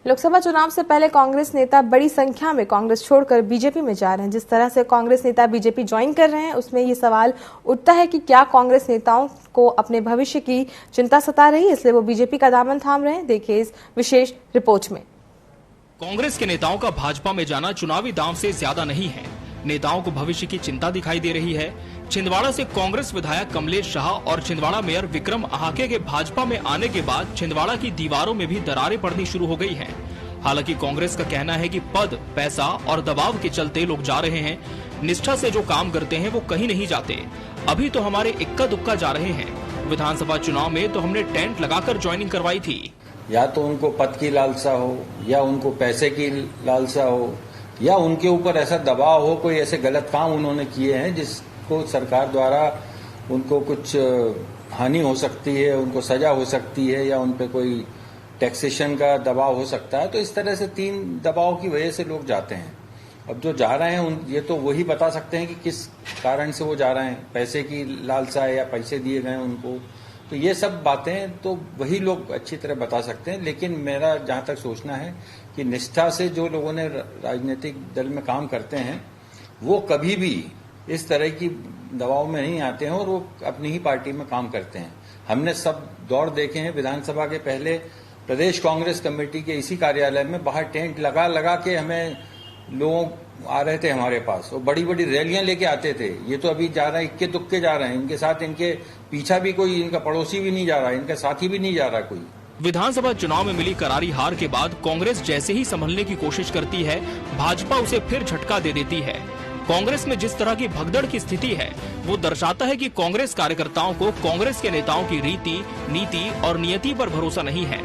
लोकसभा चुनाव से पहले कांग्रेस नेता बड़ी संख्या में कांग्रेस छोड़कर बीजेपी में जा रहे हैं। जिस तरह से कांग्रेस नेता बीजेपी ज्वाइन कर रहे हैं, उसमें ये सवाल उठता है कि क्या कांग्रेस नेताओं को अपने भविष्य की चिंता सता रही है, इसलिए वो बीजेपी का दामन थाम रहे हैं। देखिए इस विशेष रिपोर्ट में। कांग्रेस के नेताओं का भाजपा में जाना चुनावी दांव से ज्यादा नहीं है। नेताओं को भविष्य की चिंता दिखाई दे रही है। छिंदवाड़ा से कांग्रेस विधायक कमलेश शाह और छिंदवाड़ा मेयर विक्रम आहाके के भाजपा में आने के बाद छिंदवाड़ा की दीवारों में भी दरारें पड़नी शुरू हो गई हैं। हालांकि कांग्रेस का कहना है कि पद, पैसा और दबाव के चलते लोग जा रहे हैं। निष्ठा से जो काम करते हैं वो कहीं नहीं जाते। अभी तो हमारे इक्का दुक्का जा रहे हैं। विधानसभा चुनाव में तो हमने टेंट लगाकर ज्वाइनिंग करवाई थी। या तो उनको पद की लालसा हो, या उनको पैसे की लालसा हो, या उनके ऊपर ऐसा दबाव हो, कोई ऐसे गलत काम उन्होंने किए हैं जिसको सरकार द्वारा उनको कुछ हानि हो सकती है, उनको सजा हो सकती है, या उन पे कोई टैक्सेशन का दबाव हो सकता है। तो इस तरह से 3 दबाव की वजह से लोग जाते हैं। अब जो जा रहे हैं ये तो वही बता सकते हैं कि किस कारण से वो जा रहे हैं। पैसे की लालसा है या पैसे दिए गए उनको, तो ये सब बातें तो वही लोग अच्छी तरह बता सकते हैं। लेकिन मेरा जहां तक सोचना है कि निष्ठा से जो लोगों ने राजनीतिक दल में काम करते हैं वो कभी भी इस तरह की दबाव में नहीं आते हैं और वो अपनी ही पार्टी में काम करते हैं। हमने सब दौर देखे हैं। विधानसभा के पहले प्रदेश कांग्रेस कमेटी के इसी कार्यालय में बाहर टेंट लगा के हमें लोग आ रहे थे हमारे पास, और बड़ी बड़ी रैलियां लेके आते थे। ये तो अभी जा रहे हैं, इक्के दुक्के जा रहे हैं। इनके साथ इनके पीछा भी कोई, इनका पड़ोसी भी नहीं जा रहा, इनका साथी भी नहीं जा रहा कोई। विधानसभा चुनाव में मिली करारी हार के बाद कांग्रेस जैसे ही संभलने की कोशिश करती है, भाजपा उसे फिर झटका दे देती है। कांग्रेस में जिस तरह की भगदड़ की स्थिति है वो दर्शाता है कि कांग्रेस कार्यकर्ताओं को कांग्रेस के नेताओं की रीति, नीति और नियति पर भरोसा नहीं है।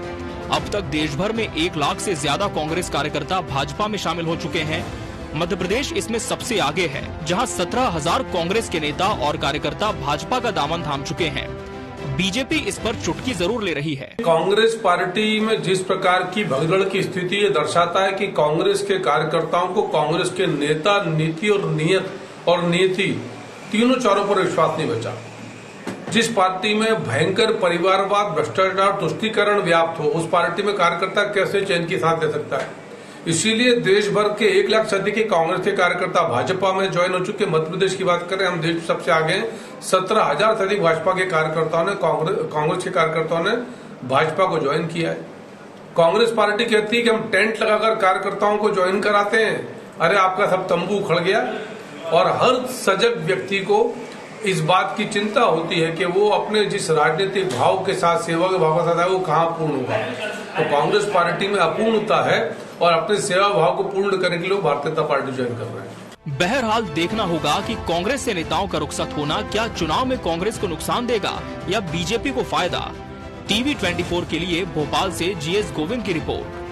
अब तक देश भर में 1 लाख से ज्यादा कांग्रेस कार्यकर्ता भाजपा में शामिल हो चुके हैं। मध्य प्रदेश इसमें सबसे आगे है, जहां 17,000 कांग्रेस के नेता और कार्यकर्ता भाजपा का दामन थाम चुके हैं। बीजेपी इस पर चुटकी जरूर ले रही है। कांग्रेस पार्टी में जिस प्रकार की भगदड़ की स्थिति ये दर्शाता है कि कांग्रेस के कार्यकर्ताओं को कांग्रेस के नेता, नीति और नीति तीनों चारों पर विश्वास नहीं बचा। जिस पार्टी में भयंकर परिवारवाद, भ्रष्टाचार, तुष्टीकरण व्याप्त हो, उस पार्टी में कार्यकर्ता कैसे चैन की सांस ले सकता है। इसीलिए देश भर के 1 लाख से अधिक कांग्रेस के कार्यकर्ता भाजपा में ज्वाइन हो चुके। मध्य प्रदेश की बात करें, हम देश सबसे आगे हैं। 17,000 से अधिक भाजपा के कार्यकर्ताओं ने, कांग्रेस के कार्यकर्ताओं ने भाजपा को ज्वाइन किया है। कांग्रेस पार्टी कहती है कि हम टेंट लगाकर कार्यकर्ताओं को ज्वाइन कराते हैं। अरे आपका सब तंबू उखड़ गया। और हर सजग व्यक्ति को इस बात की चिंता होती है कि वो अपने जिस राजनीतिक भाव के साथ, सेवा के भाव के साथ है, वो कहाँ पूर्ण होगा। तो कांग्रेस पार्टी में अपूर्णता है और अपने सेवा भाव को पूर्ण करने के लिए भारतीय जनता पार्टी ज्वाइन कर रहे हैं। बहरहाल देखना होगा कि कांग्रेस से नेताओं का रुखसत होना क्या चुनाव में कांग्रेस को नुकसान देगा या बीजेपी को फायदा। TV 24 के लिए भोपाल से GS गोविंद की रिपोर्ट।